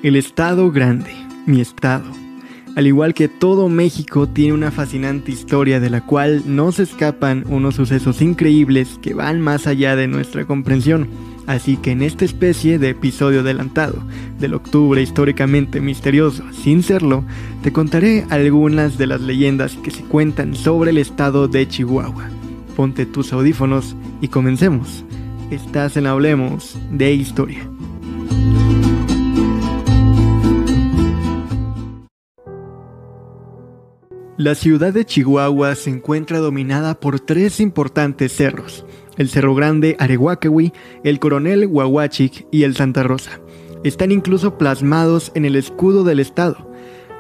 El Estado Grande, mi estado. Al igual que todo México, tiene una fascinante historia de la cual no se escapan unos sucesos increíbles que van más allá de nuestra comprensión. Así que en esta especie de episodio adelantado del octubre históricamente misterioso, sin serlo, te contaré algunas de las leyendas que se cuentan sobre el estado de Chihuahua. Ponte tus audífonos y comencemos. Estás en Hablemos de Historia. La ciudad de Chihuahua se encuentra dominada por tres importantes cerros: el Cerro Grande Areguacahui, el Coronel Huahuachic y el Santa Rosa. Están incluso plasmados en el escudo del estado,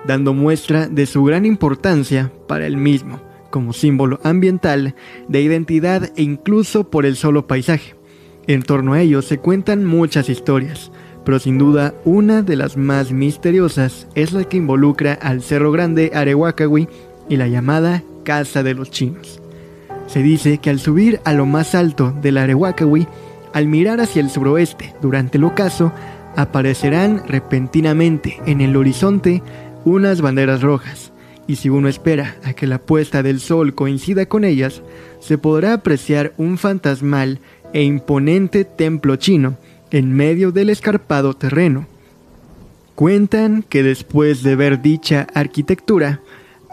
dando muestra de su gran importancia para el mismo, como símbolo ambiental, de identidad e incluso por el solo paisaje. En torno a ellos se cuentan muchas historias, pero sin duda una de las más misteriosas es la que involucra al Cerro Grande Areguacahui y la llamada Casa de los Chinos. Se dice que al subir a lo más alto del Areguacahui, al mirar hacia el suroeste durante el ocaso, aparecerán repentinamente en el horizonte unas banderas rojas, y si uno espera a que la puesta del sol coincida con ellas, se podrá apreciar un fantasmal e imponente templo chino en medio del escarpado terreno. Cuentan que después de ver dicha arquitectura,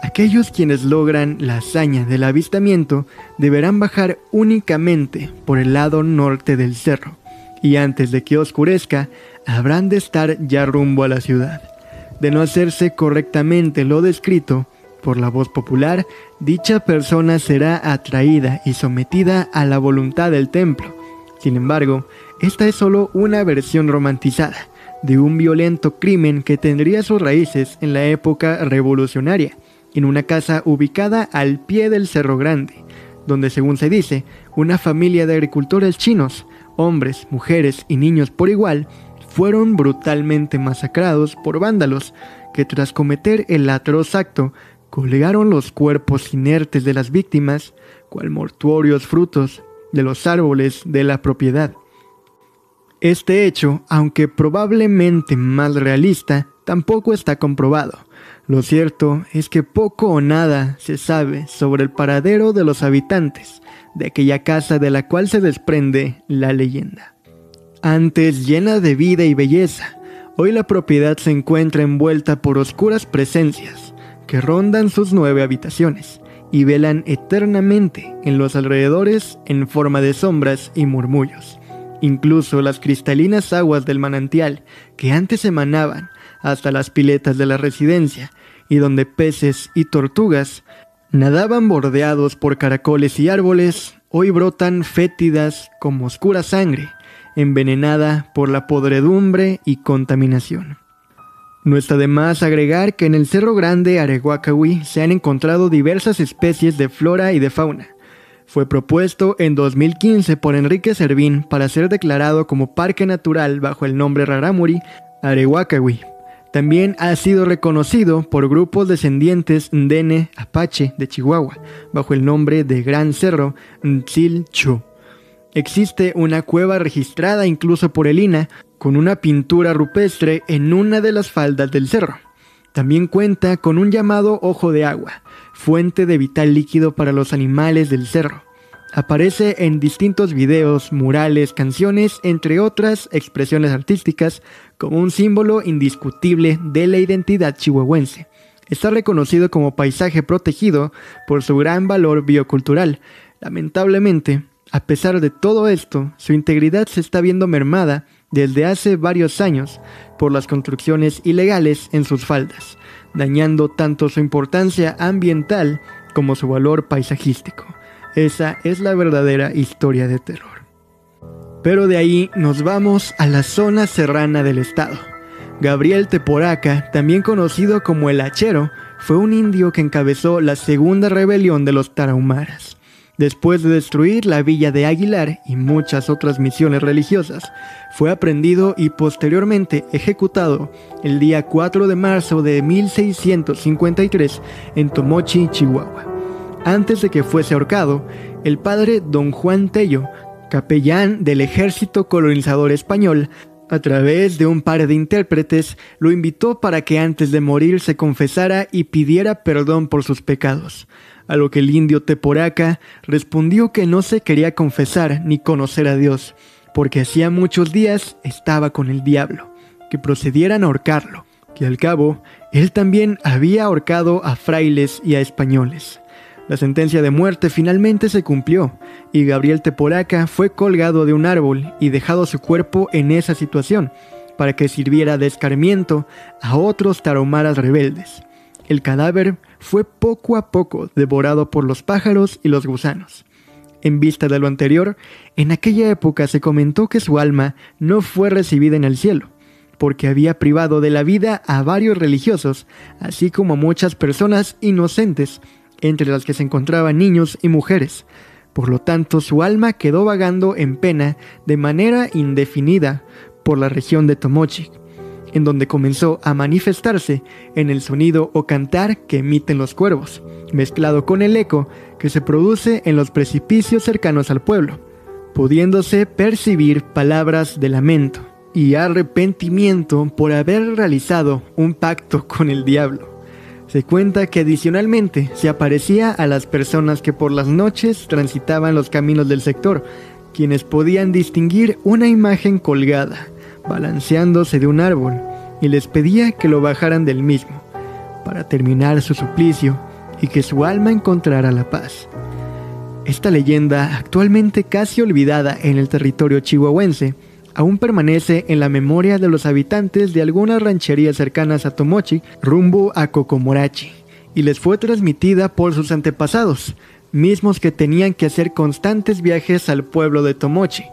aquellos quienes logran la hazaña del avistamiento deberán bajar únicamente por el lado norte del cerro, y antes de que oscurezca, habrán de estar ya rumbo a la ciudad. De no hacerse correctamente lo descrito por la voz popular, dicha persona será atraída y sometida a la voluntad del templo. Sin embargo, esta es solo una versión romantizada de un violento crimen que tendría sus raíces en la época revolucionaria, en una casa ubicada al pie del Cerro Grande, donde, según se dice, una familia de agricultores chinos, hombres, mujeres y niños por igual, fueron brutalmente masacrados por vándalos que, tras cometer el atroz acto, colgaron los cuerpos inertes de las víctimas cual mortuorios frutos de los árboles de la propiedad. Este hecho, aunque probablemente más realista, tampoco está comprobado. Lo cierto es que poco o nada se sabe sobre el paradero de los habitantes de aquella casa de la cual se desprende la leyenda. Antes llena de vida y belleza, hoy la propiedad se encuentra envuelta por oscuras presencias que rondan sus 9 habitaciones y velan eternamente en los alrededores en forma de sombras y murmullos. Incluso las cristalinas aguas del manantial que antes emanaban hasta las piletas de la residencia, y donde peces y tortugas nadaban bordeados por caracoles y árboles, hoy brotan fétidas como oscura sangre, envenenada por la podredumbre y contaminación. No está de más agregar que en el Cerro Grande Areguacahui se han encontrado diversas especies de flora y de fauna. Fue propuesto en 2015 por Enrique Servín para ser declarado como parque natural bajo el nombre Rarámuri Areguacahui. También ha sido reconocido por grupos descendientes Ndene Apache de Chihuahua, bajo el nombre de Gran Cerro Ntzil-Chu. Existe una cueva registrada incluso por el INAH, con una pintura rupestre en una de las faldas del cerro. También cuenta con un llamado Ojo de Agua, fuente de vital líquido para los animales del cerro. Aparece en distintos videos, murales, canciones, entre otras expresiones artísticas, como un símbolo indiscutible de la identidad chihuahuense. Está reconocido como paisaje protegido por su gran valor biocultural. Lamentablemente, a pesar de todo esto, su integridad se está viendo mermada desde hace varios años por las construcciones ilegales en sus faldas, dañando tanto su importancia ambiental como su valor paisajístico. Esa es la verdadera historia de terror. Pero de ahí nos vamos a la zona serrana del estado. Gabriel Teporaca, también conocido como el Hachero, fue un indio que encabezó la segunda rebelión de los tarahumaras. Después de destruir la villa de Aguilar y muchas otras misiones religiosas, fue aprehendido y posteriormente ejecutado el día 4 de marzo de 1653 en Tomochi, Chihuahua. Antes de que fuese ahorcado, el padre Don Juan Tello, capellán del ejército colonizador español, A través de un par de intérpretes, lo invitó para que antes de morir se confesara y pidiera perdón por sus pecados, a lo que el indio Teporaca respondió que no se quería confesar ni conocer a Dios, porque hacía muchos días estaba con el diablo, que procedieran a ahorcarlo, que al cabo él también había ahorcado a frailes y a españoles. La sentencia de muerte finalmente se cumplió, y Gabriel Teporaca fue colgado de un árbol y dejado su cuerpo en esa situación, para que sirviera de escarmiento a otros tarahumaras rebeldes. El cadáver fue poco a poco devorado por los pájaros y los gusanos. En vista de lo anterior, en aquella época se comentó que su alma no fue recibida en el cielo, porque había privado de la vida a varios religiosos, así como a muchas personas inocentes, entre las que se encontraban niños y mujeres. Por lo tanto, su alma quedó vagando en pena de manera indefinida por la región de Tomochic, en donde comenzó a manifestarse en el sonido o cantar que emiten los cuervos, mezclado con el eco que se produce en los precipicios cercanos al pueblo, pudiéndose percibir palabras de lamento y arrepentimiento por haber realizado un pacto con el diablo. Se cuenta que adicionalmente se aparecía a las personas que por las noches transitaban los caminos del sector, quienes podían distinguir una imagen colgada, balanceándose de un árbol, y les pedía que lo bajaran del mismo, para terminar su suplicio y que su alma encontrara la paz. Esta leyenda, actualmente casi olvidada en el territorio chihuahuense, aún permanece en la memoria de los habitantes de algunas rancherías cercanas a Tomochic rumbo a Cocomorachi, y les fue transmitida por sus antepasados, mismos que tenían que hacer constantes viajes al pueblo de Tomochi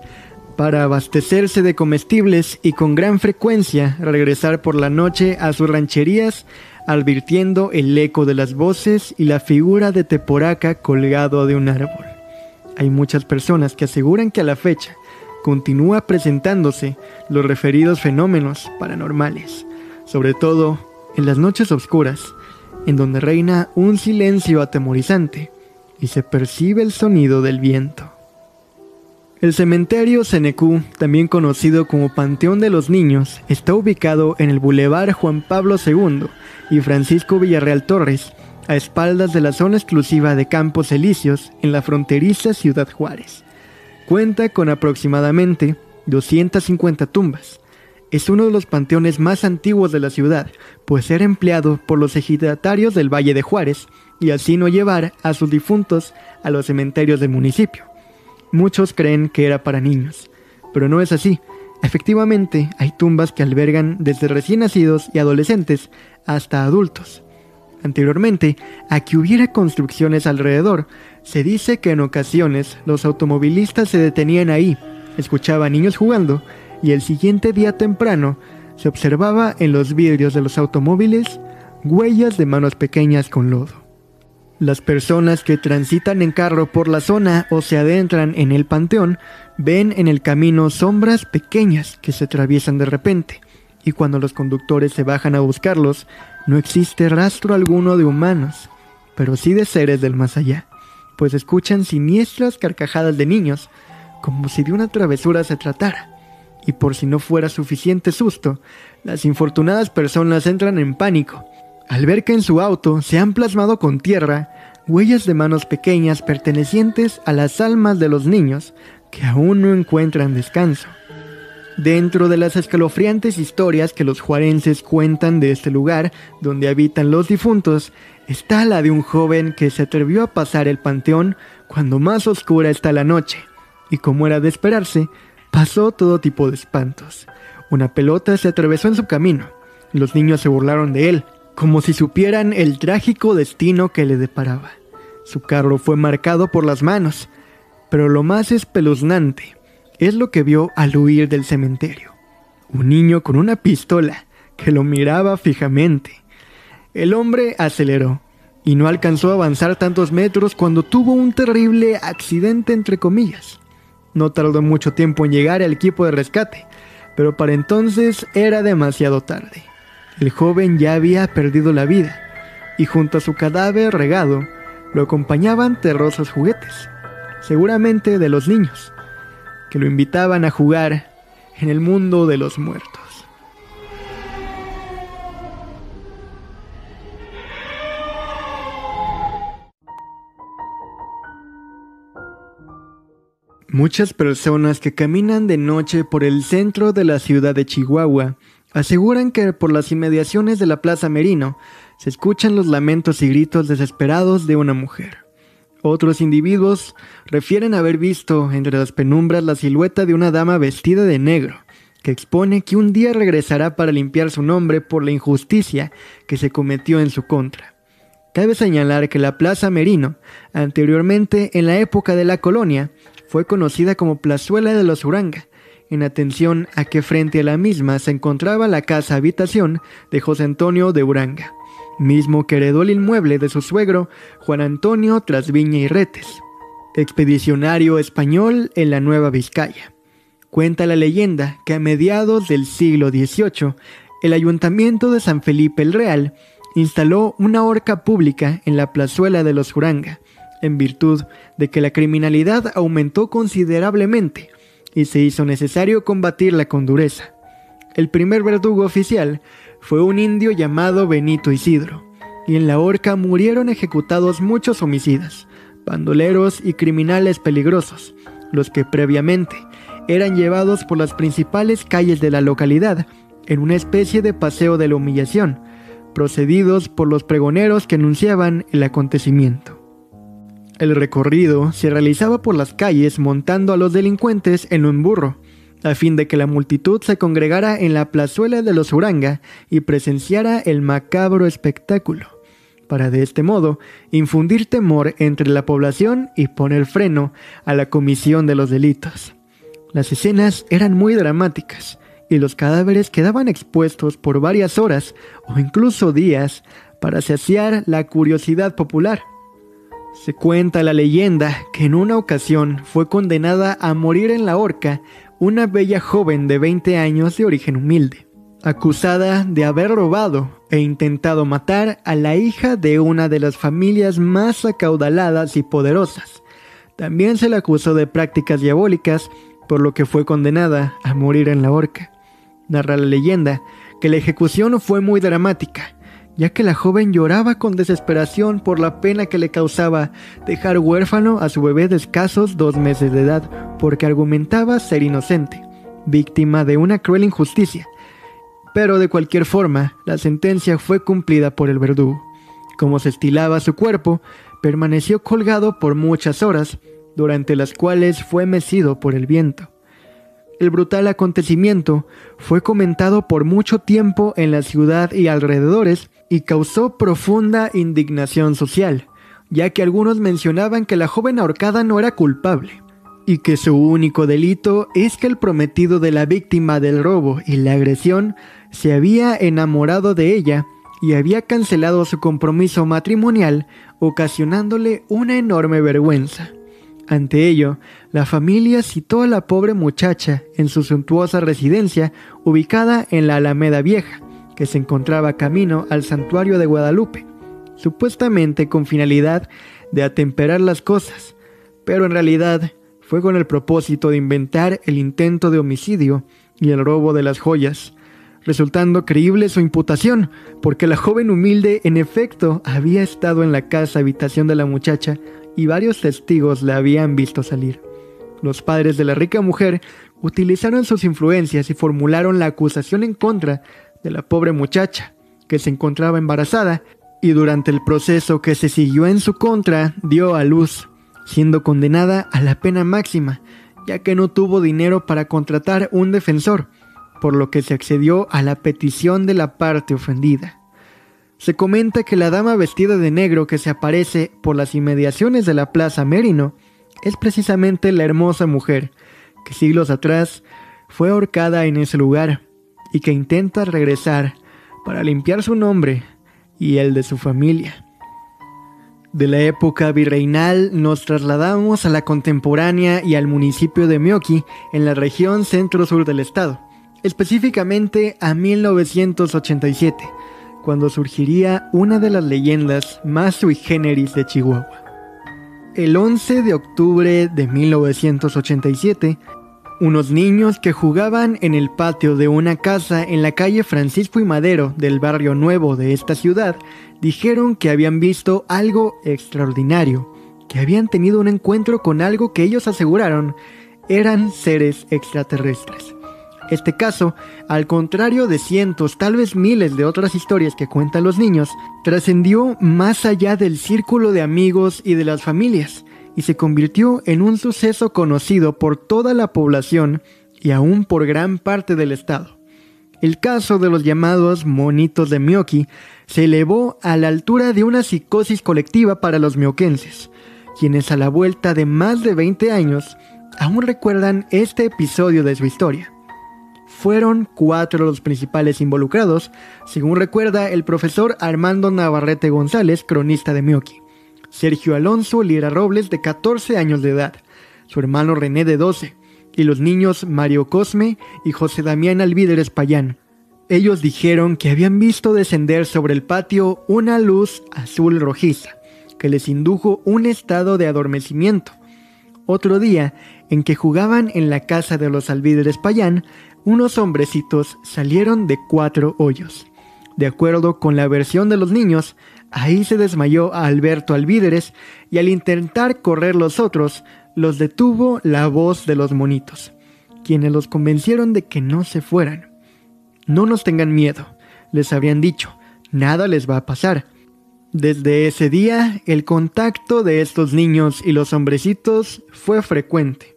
para abastecerse de comestibles y con gran frecuencia regresar por la noche a sus rancherías, advirtiendo el eco de las voces y la figura de Teporaca colgado de un árbol. Hay muchas personas que aseguran que a la fecha continúa presentándose los referidos fenómenos paranormales, sobre todo en las noches oscuras, en donde reina un silencio atemorizante y se percibe el sonido del viento. El cementerio Cenecú, también conocido como Panteón de los Niños, está ubicado en el Boulevard Juan Pablo II y Francisco Villarreal Torres, a espaldas de la zona exclusiva de Campos Elíseos en la fronteriza Ciudad Juárez. Cuenta con aproximadamente 250 tumbas. Es uno de los panteones más antiguos de la ciudad, pues era empleado por los ejidatarios del Valle de Juárez y así no llevar a sus difuntos a los cementerios del municipio. Muchos creen que era para niños, pero no es así. Efectivamente, hay tumbas que albergan desde recién nacidos y adolescentes hasta adultos. Anteriormente, a que hubiera construcciones alrededor, se dice que en ocasiones los automovilistas se detenían ahí, escuchaban niños jugando y el siguiente día temprano se observaba en los vidrios de los automóviles huellas de manos pequeñas con lodo. Las personas que transitan en carro por la zona o se adentran en el panteón ven en el camino sombras pequeñas que se atraviesan de repente, y cuando los conductores se bajan a buscarlos, no existe rastro alguno de humanos, pero sí de seres del más allá, pues escuchan siniestras carcajadas de niños, como si de una travesura se tratara, y por si no fuera suficiente susto, las infortunadas personas entran en pánico, al ver que en su auto se han plasmado con tierra huellas de manos pequeñas pertenecientes a las almas de los niños que aún no encuentran descanso. Dentro de las escalofriantes historias que los juarenses cuentan de este lugar donde habitan los difuntos, está la de un joven que se atrevió a pasar el panteón cuando más oscura está la noche, y como era de esperarse, pasó todo tipo de espantos. Una pelota se atravesó en su camino, los niños se burlaron de él, como si supieran el trágico destino que le deparaba. Su carro fue marcado por las manos, pero lo más espeluznante es lo que vio al huir del cementerio. Un niño con una pistola que lo miraba fijamente. El hombre aceleró y no alcanzó a avanzar tantos metros cuando tuvo un terrible accidente entre comillas. No tardó mucho tiempo en llegar el equipo de rescate, pero para entonces era demasiado tarde. El joven ya había perdido la vida, y junto a su cadáver regado, lo acompañaban terrosos juguetes, seguramente de los niños, que lo invitaban a jugar en el mundo de los muertos. Muchas personas que caminan de noche por el centro de la ciudad de Chihuahua aseguran que por las inmediaciones de la Plaza Merino se escuchan los lamentos y gritos desesperados de una mujer. Otros individuos refieren haber visto entre las penumbras la silueta de una dama vestida de negro, que expone que un día regresará para limpiar su nombre por la injusticia que se cometió en su contra. Cabe señalar que la Plaza Merino, anteriormente en la época de la colonia, fue conocida como Plazuela de los Uranga, en atención a que frente a la misma se encontraba la casa-habitación de José Antonio de Uranga, mismo que heredó el inmueble de su suegro Juan Antonio Trasviña y Retes, expedicionario español en la Nueva Vizcaya. Cuenta la leyenda que a mediados del siglo XVIII, el ayuntamiento de San Felipe el Real instaló una horca pública en la Plazuela de los Uranga, en virtud de que la criminalidad aumentó considerablemente y se hizo necesario combatirla con dureza. El primer verdugo oficial fue un indio llamado Benito Isidro, y en la horca murieron ejecutados muchos homicidas, bandoleros y criminales peligrosos, los que previamente eran llevados por las principales calles de la localidad en una especie de paseo de la humillación, procedidos por los pregoneros que anunciaban el acontecimiento. El recorrido se realizaba por las calles montando a los delincuentes en un burro, a fin de que la multitud se congregara en la plazuela de los Uranga y presenciara el macabro espectáculo, para de este modo infundir temor entre la población y poner freno a la comisión de los delitos. Las escenas eran muy dramáticas y los cadáveres quedaban expuestos por varias horas o incluso días para saciar la curiosidad popular. Se cuenta la leyenda que en una ocasión fue condenada a morir en la horca una bella joven de 20 años de origen humilde, acusada de haber robado e intentado matar a la hija de una de las familias más acaudaladas y poderosas. También se le acusó de prácticas diabólicas, por lo que fue condenada a morir en la horca. Narra la leyenda que la ejecución fue muy dramática, ya que la joven lloraba con desesperación por la pena que le causaba dejar huérfano a su bebé de escasos 2 meses de edad, porque argumentaba ser inocente, víctima de una cruel injusticia. Pero de cualquier forma, la sentencia fue cumplida por el verdugo. Como se estilaba su cuerpo, permaneció colgado por muchas horas, durante las cuales fue mecido por el viento. El brutal acontecimiento fue comentado por mucho tiempo en la ciudad y alrededores y causó profunda indignación social, ya que algunos mencionaban que la joven ahorcada no era culpable, y que su único delito es que el prometido de la víctima del robo y la agresión se había enamorado de ella y había cancelado su compromiso matrimonial, ocasionándole una enorme vergüenza. Ante ello, la familia citó a la pobre muchacha en su suntuosa residencia ubicada en la Alameda Vieja, que se encontraba camino al santuario de Guadalupe, supuestamente con finalidad de atemperar las cosas, pero en realidad fue con el propósito de inventar el intento de homicidio y el robo de las joyas, resultando creíble su imputación, porque la joven humilde en efecto había estado en la casa habitación de la muchacha y varios testigos la habían visto salir. Los padres de la rica mujer utilizaron sus influencias y formularon la acusación en contra de la pobre muchacha, que se encontraba embarazada, y durante el proceso que se siguió en su contra dio a luz, siendo condenada a la pena máxima, ya que no tuvo dinero para contratar un defensor, por lo que se accedió a la petición de la parte ofendida. Se comenta que la dama vestida de negro que se aparece por las inmediaciones de la Plaza Merino es precisamente la hermosa mujer que siglos atrás fue ahorcada en ese lugar y que intenta regresar para limpiar su nombre y el de su familia. De la época virreinal nos trasladamos a la contemporánea y al municipio de Meoqui en la región centro-sur del estado, específicamente a 1987, cuando surgiría una de las leyendas más sui generis de Chihuahua. El 11 de octubre de 1987, Unos niños que jugaban en el patio de una casa en la calle Francisco y Madero del barrio Nuevo de esta ciudad dijeron que habían visto algo extraordinario, que habían tenido un encuentro con algo que ellos aseguraron eran seres extraterrestres. Este caso, al contrario de cientos, tal vez miles de otras historias que cuentan los niños, trascendió más allá del círculo de amigos y de las familias, y se convirtió en un suceso conocido por toda la población y aún por gran parte del estado. El caso de los llamados monitos de Mioki se elevó a la altura de una psicosis colectiva para los mioquenses, quienes a la vuelta de más de 20 años aún recuerdan este episodio de su historia. Fueron 4 los principales involucrados, según recuerda el profesor Armando Navarrete González, cronista de Mioki. Sergio Alonso Lira Robles, de 14 años de edad, su hermano René, de 12, y los niños Mario Cosme y José Damián Alvíderes Payán. Ellos dijeron que habían visto descender sobre el patio una luz azul rojiza, que les indujo un estado de adormecimiento. Otro día, en que jugaban en la casa de los Alvíderes Payán, unos hombrecitos salieron de 4 hoyos. De acuerdo con la versión de los niños, ahí se desmayó a Alberto Alvíderes y al intentar correr los otros, los detuvo la voz de los monitos, quienes los convencieron de que no se fueran. No nos tengan miedo, les habrían dicho, nada les va a pasar. Desde ese día, el contacto de estos niños y los hombrecitos fue frecuente.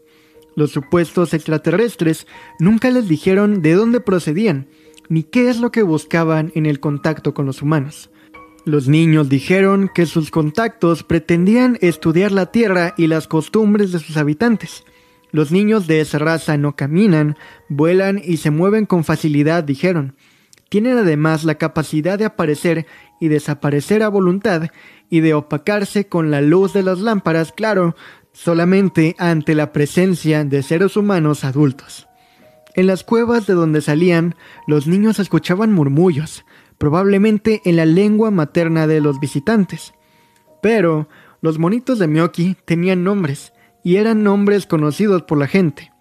Los supuestos extraterrestres nunca les dijeron de dónde procedían, ni qué es lo que buscaban en el contacto con los humanos. Los niños dijeron que sus contactos pretendían estudiar la Tierra y las costumbres de sus habitantes. Los niños de esa raza no caminan, vuelan y se mueven con facilidad, dijeron. Tienen además la capacidad de aparecer y desaparecer a voluntad y de opacarse con la luz de las lámparas, claro, solamente ante la presencia de seres humanos adultos. En las cuevas de donde salían, los niños escuchaban murmullos, probablemente en la lengua materna de los visitantes. Pero los monitos de Mioki tenían nombres, y eran nombres conocidos por la gente.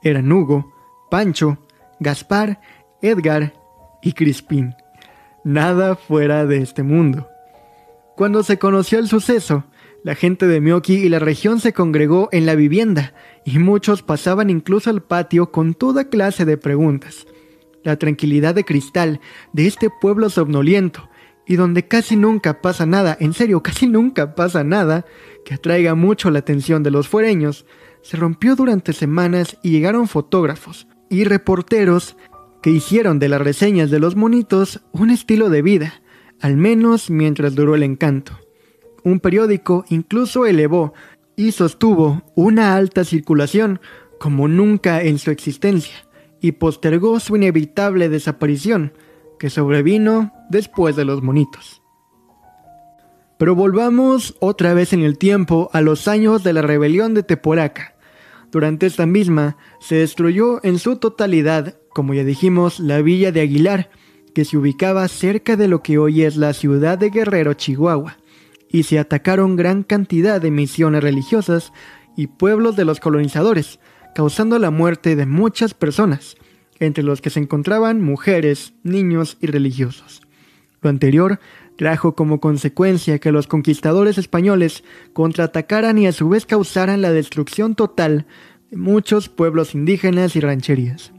Eran Hugo, Pancho, Gaspar, Edgar y Crispín. Nada fuera de este mundo. Cuando se conoció el suceso, la gente de Mioki y la región se congregó en la vivienda, y muchos pasaban incluso al patio con toda clase de preguntas. La tranquilidad de cristal de este pueblo somnoliento, y donde casi nunca pasa nada, en serio, casi nunca pasa nada, que atraiga mucho la atención de los fuereños, se rompió durante semanas y llegaron fotógrafos y reporteros que hicieron de las reseñas de los monitos un estilo de vida, al menos mientras duró el encanto. Un periódico incluso elevó y sostuvo una alta circulación como nunca en su existencia, y postergó su inevitable desaparición, que sobrevino después de los monitos. Pero volvamos otra vez en el tiempo a los años de la rebelión de Teporaca. Durante esta misma se destruyó en su totalidad, como ya dijimos, la villa de Aguilar, que se ubicaba cerca de lo que hoy es la ciudad de Guerrero, Chihuahua, y se atacaron gran cantidad de misiones religiosas y pueblos de los colonizadores, causando la muerte de muchas personas, entre los que se encontraban mujeres, niños y religiosos. Lo anterior trajo como consecuencia que los conquistadores españoles contraatacaran y a su vez causaran la destrucción total de muchos pueblos indígenas y rancherías.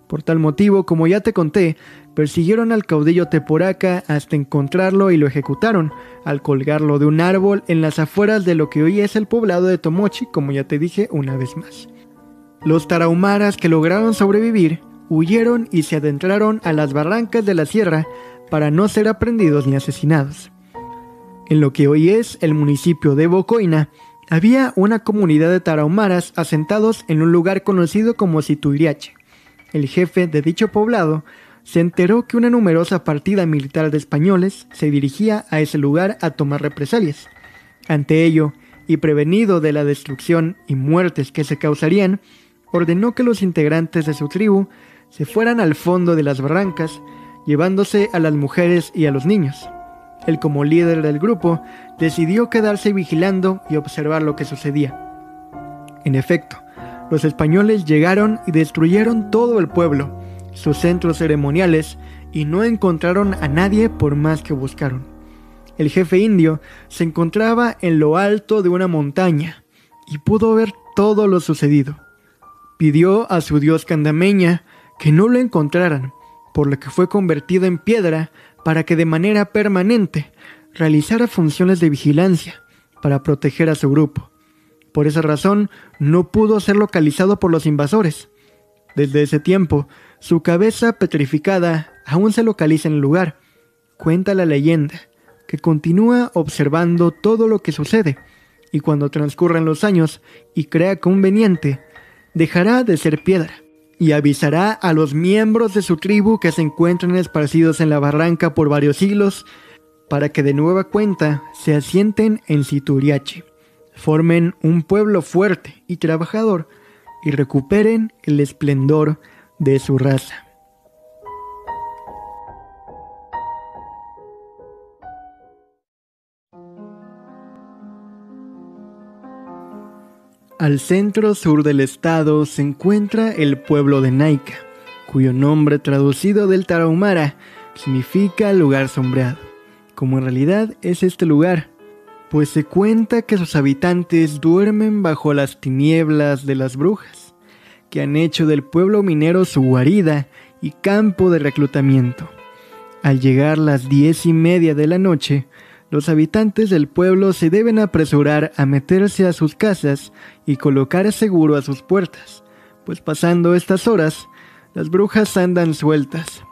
Por tal motivo, como ya te conté, persiguieron al caudillo Teporaca hasta encontrarlo y lo ejecutaron, al colgarlo de un árbol en las afueras de lo que hoy es el poblado de Tomochi, como ya te dije una vez más. Los tarahumaras que lograron sobrevivir huyeron y se adentraron a las barrancas de la sierra para no ser aprendidos ni asesinados. En lo que hoy es el municipio de Bocoina, había una comunidad de tarahumaras asentados en un lugar conocido como Situiriache. El jefe de dicho poblado se enteró que una numerosa partida militar de españoles se dirigía a ese lugar a tomar represalias. Ante ello, y prevenido de la destrucción y muertes que se causarían, ordenó que los integrantes de su tribu se fueran al fondo de las barrancas, llevándose a las mujeres y a los niños. Él, como líder del grupo, decidió quedarse vigilando y observar lo que sucedía. En efecto, Los españoles llegaron y destruyeron todo el pueblo, sus centros ceremoniales, y no encontraron a nadie por más que buscaron. El jefe indio se encontraba en lo alto de una montaña y pudo ver todo lo sucedido. Pidió a su dios Candameña que no lo encontraran, por lo que fue convertido en piedra para que de manera permanente realizara funciones de vigilancia para proteger a su grupo. Por esa razón, no pudo ser localizado por los invasores. Desde ese tiempo, su cabeza petrificada aún se localiza en el lugar. Cuenta la leyenda que continúa observando todo lo que sucede, y cuando transcurran los años y crea conveniente, dejará de ser piedra y avisará a los miembros de su tribu que se encuentran esparcidos en la barranca por varios siglos para que de nueva cuenta se asienten en Situriachi, formen un pueblo fuerte y trabajador y recuperen el esplendor de su raza. Al centro sur del estado se encuentra el pueblo de Naica, cuyo nombre traducido del tarahumara significa lugar sombreado, como en realidad es este lugar, pues se cuenta que sus habitantes duermen bajo las tinieblas de las brujas, que han hecho del pueblo minero su guarida y campo de reclutamiento. Al llegar las 10:30 de la noche, los habitantes del pueblo se deben apresurar a meterse a sus casas y colocar seguro a sus puertas, pues pasando estas horas, las brujas andan sueltas,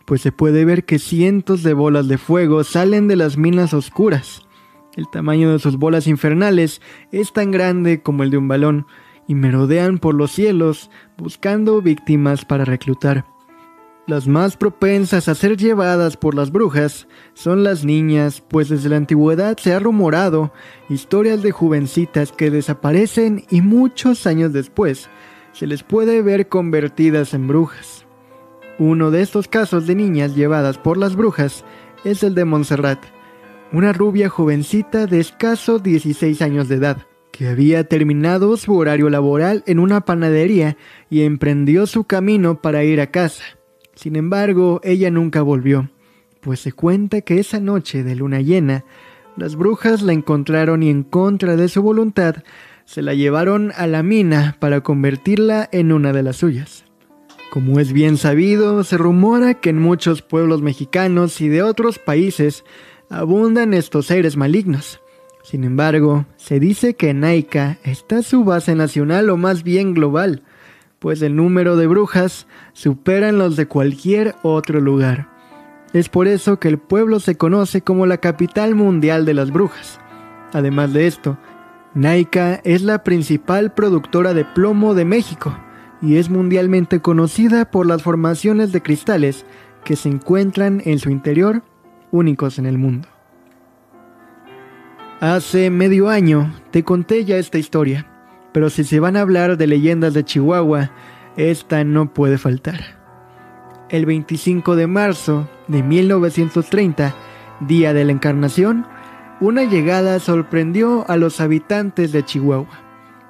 pues se puede ver que cientos de bolas de fuego salen de las minas oscuras. El tamaño de sus bolas infernales es tan grande como el de un balón, y merodean por los cielos buscando víctimas para reclutar. Las más propensas a ser llevadas por las brujas son las niñas, pues desde la antigüedad se ha rumorado historias de jovencitas que desaparecen y muchos años después se les puede ver convertidas en brujas. Uno de estos casos de niñas llevadas por las brujas es el de Montserrat, una rubia jovencita de escasos 16 años de edad, que había terminado su horario laboral en una panadería y emprendió su camino para ir a casa. Sin embargo, ella nunca volvió, pues se cuenta que esa noche de luna llena, las brujas la encontraron y en contra de su voluntad, se la llevaron a la mina para convertirla en una de las suyas. Como es bien sabido, se rumora que en muchos pueblos mexicanos y de otros países abundan estos seres malignos. Sin embargo, se dice que en Naica está su base nacional o más bien global, pues el número de brujas superan los de cualquier otro lugar. Es por eso que el pueblo se conoce como la capital mundial de las brujas. Además de esto, Naica es la principal productora de plomo de México y es mundialmente conocida por las formaciones de cristales que se encuentran en su interior, únicos en el mundo. Hace medio año te conté ya esta historia, pero si se van a hablar de leyendas de Chihuahua, esta no puede faltar. El 25 de marzo de 1930, día de la Encarnación, una llegada sorprendió a los habitantes de Chihuahua.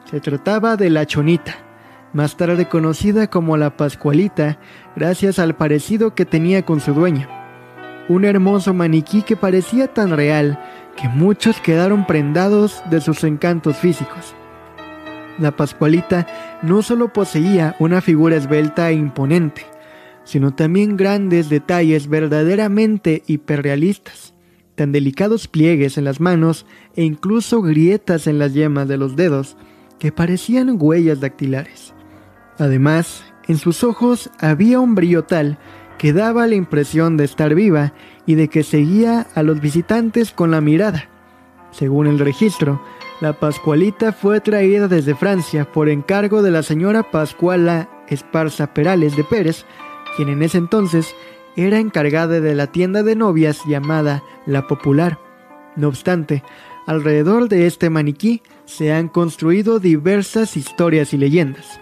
Se trataba de la Chonita, más tarde conocida como la Pascualita, gracias al parecido que tenía con su dueña. Un hermoso maniquí que parecía tan real que muchos quedaron prendados de sus encantos físicos. La Pascualita no solo poseía una figura esbelta e imponente, sino también grandes detalles verdaderamente hiperrealistas, tan delicados pliegues en las manos e incluso grietas en las yemas de los dedos que parecían huellas dactilares. Además, en sus ojos había un brillo tal que daba la impresión de estar viva y de que seguía a los visitantes con la mirada. Según el registro, la Pascualita fue traída desde Francia por encargo de la señora Pascuala Esparza Perales de Pérez, quien en ese entonces era encargada de la tienda de novias llamada La Popular. No obstante, alrededor de este maniquí se han construido diversas historias y leyendas.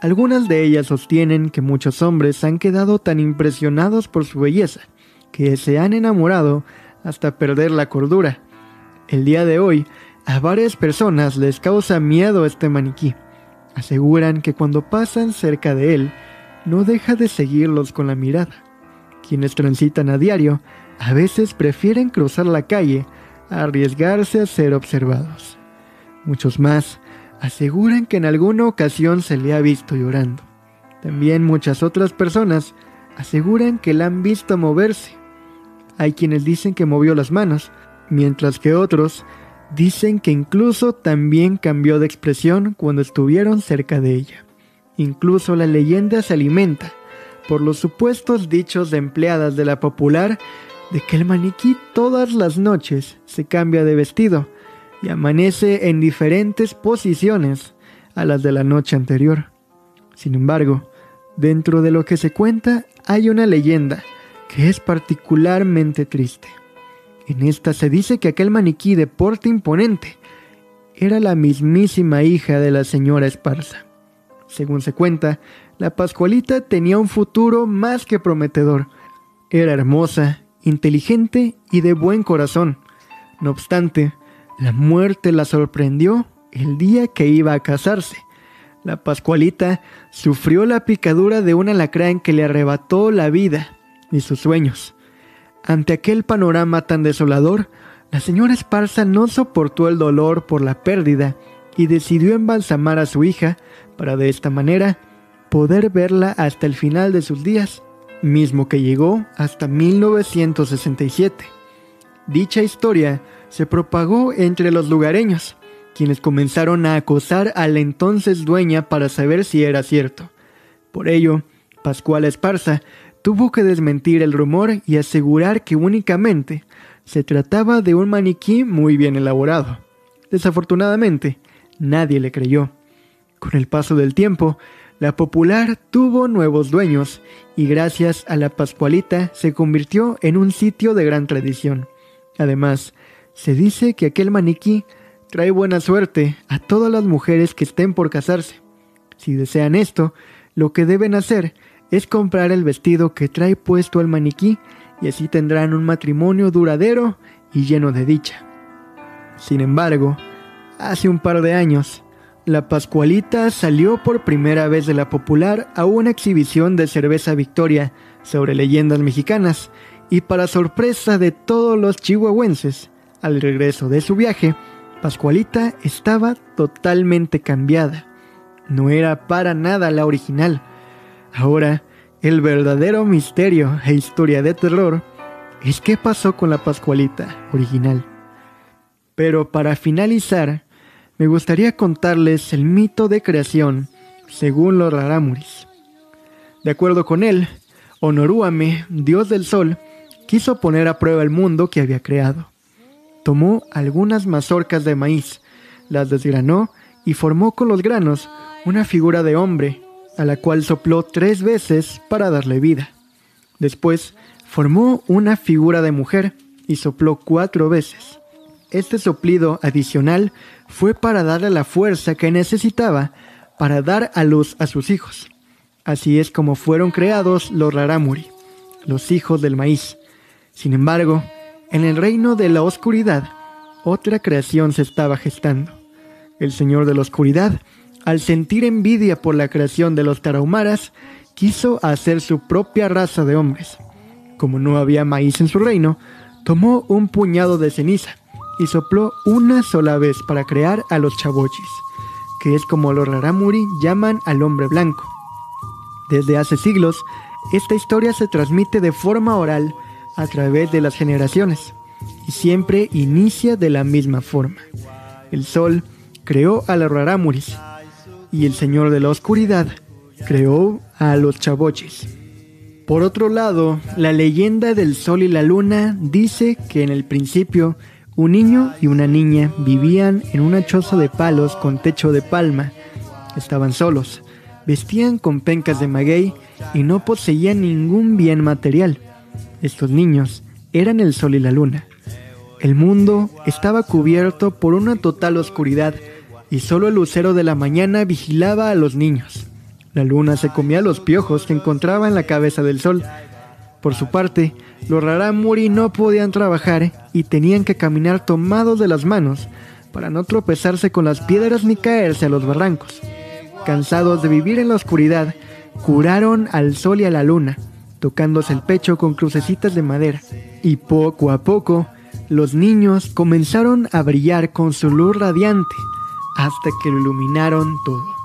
Algunas de ellas sostienen que muchos hombres han quedado tan impresionados por su belleza que se han enamorado hasta perder la cordura. El día de hoy, a varias personas les causa miedo este maniquí. Aseguran que cuando pasan cerca de él, no deja de seguirlos con la mirada. Quienes transitan a diario, a veces prefieren cruzar la calle a arriesgarse a ser observados. Muchos más aseguran que en alguna ocasión se le ha visto llorando. También muchas otras personas aseguran que la han visto moverse. Hay quienes dicen que movió las manos, mientras que otros dicen que incluso también cambió de expresión cuando estuvieron cerca de ella. Incluso la leyenda se alimenta por los supuestos dichos de empleadas de la popular de que el maniquí todas las noches se cambia de vestido y amanece en diferentes posiciones a las de la noche anterior. Sin embargo, dentro de lo que se cuenta hay una leyenda que es particularmente triste. En esta se dice que aquel maniquí de porte imponente era la mismísima hija de la señora Esparza. Según se cuenta, la Pascualita tenía un futuro más que prometedor. Era hermosa, inteligente y de buen corazón. No obstante, la muerte la sorprendió el día que iba a casarse. La Pascualita sufrió la picadura de un alacrán que le arrebató la vida y sus sueños. Ante aquel panorama tan desolador, la señora Esparza no soportó el dolor por la pérdida y decidió embalsamar a su hija para de esta manera poder verla hasta el final de sus días, mismo que llegó hasta 1967. Dicha historia se propagó entre los lugareños, quienes comenzaron a acosar a la entonces dueña para saber si era cierto. Por ello, Pascuala Esparza tuvo que desmentir el rumor y asegurar que únicamente se trataba de un maniquí muy bien elaborado. Desafortunadamente, nadie le creyó. Con el paso del tiempo, la popular tuvo nuevos dueños y gracias a la Pascualita se convirtió en un sitio de gran tradición. Además, se dice que aquel maniquí trae buena suerte a todas las mujeres que estén por casarse. Si desean esto, lo que deben hacer es comprar el vestido que trae puesto el maniquí y así tendrán un matrimonio duradero y lleno de dicha. Sin embargo, hace un par de años, la Pascualita salió por primera vez de la popular a una exhibición de cerveza Victoria sobre leyendas mexicanas y para sorpresa de todos los chihuahuenses, al regreso de su viaje, Pascualita estaba totalmente cambiada. No era para nada la original. Ahora, el verdadero misterio e historia de terror es qué pasó con la Pascualita original. Pero para finalizar, me gustaría contarles el mito de creación según los rarámuris. De acuerdo con él, Onorúame, dios del sol, quiso poner a prueba el mundo que había creado. Tomó algunas mazorcas de maíz, las desgranó y formó con los granos una figura de hombre, a la cual sopló 3 veces para darle vida. Después formó una figura de mujer y sopló 4 veces. Este soplido adicional fue para darle la fuerza que necesitaba para dar a luz a sus hijos. Así es como fueron creados los rarámuri, los hijos del maíz. Sin embargo, en el reino de la oscuridad, otra creación se estaba gestando. El señor de la oscuridad, al sentir envidia por la creación de los tarahumaras, quiso hacer su propia raza de hombres. Como no había maíz en su reino, tomó un puñado de ceniza y sopló una sola vez para crear a los chavochis, que es como los rarámuri llaman al hombre blanco. Desde hace siglos, esta historia se transmite de forma oral a través de las generaciones y siempre inicia de la misma forma. El sol creó a los rarámuris y el señor de la oscuridad creó a los chavochis. Por otro lado, la leyenda del sol y la luna dice que en el principio un niño y una niña vivían en una choza de palos con techo de palma. Estaban solos, vestían con pencas de maguey y no poseían ningún bien material. Estos niños eran el sol y la luna. El mundo estaba cubierto por una total oscuridad y solo el lucero de la mañana vigilaba a los niños. La luna se comía los piojos que encontraba en la cabeza del sol. Por su parte, los rarámuri no podían trabajar y tenían que caminar tomados de las manos para no tropezarse con las piedras ni caerse a los barrancos. cansados de vivir en la oscuridad, curaron al sol y a la luna, tocándose el pecho con crucecitas de madera. Y poco a poco, los niños comenzaron a brillar con su luz radiante, hasta que lo iluminaron todo.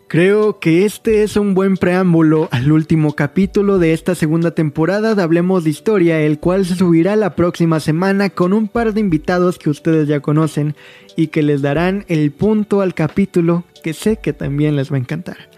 Creo que este es un buen preámbulo al último capítulo de esta segunda temporada de Hablemos de Historia, el cual se subirá la próxima semana con un par de invitados que ustedes ya conocen y que les darán el punto al capítulo que sé que también les va a encantar.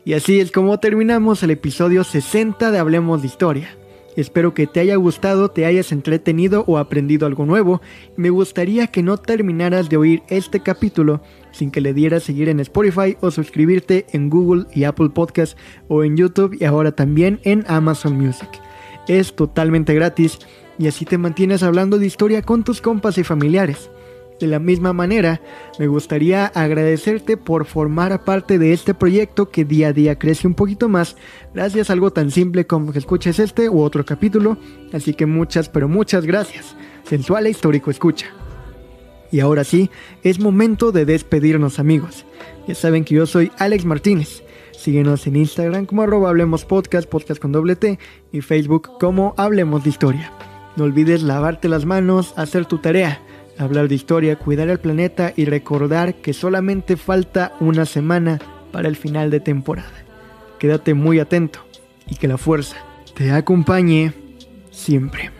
Y así es como terminamos el episodio 60 de Hablemos de Historia. Espero que te haya gustado, te hayas entretenido o aprendido algo nuevo. Me gustaría que no terminaras de oír este capítulo sin que le dieras seguir en Spotify o suscribirte en Google y Apple Podcast o en YouTube y ahora también en Amazon Music. Es totalmente gratis y así te mantienes hablando de historia con tus compas y familiares. De la misma manera, me gustaría agradecerte por formar parte de este proyecto que día a día crece un poquito más gracias a algo tan simple como que escuches este u otro capítulo, así que muchas pero muchas gracias. Sensual e histórico escucha. Y ahora sí, es momento de despedirnos, amigos. Ya saben que yo soy Alex Martínez. Síguenos en Instagram como @hablemospodcast, podcast con doble T, y Facebook como Hablemos de Historia. No olvides lavarte las manos, hacer tu tarea, hablar de historia, cuidar el planeta y recordar que solamente falta una semana para el final de temporada. Quédate muy atento y que la fuerza te acompañe siempre.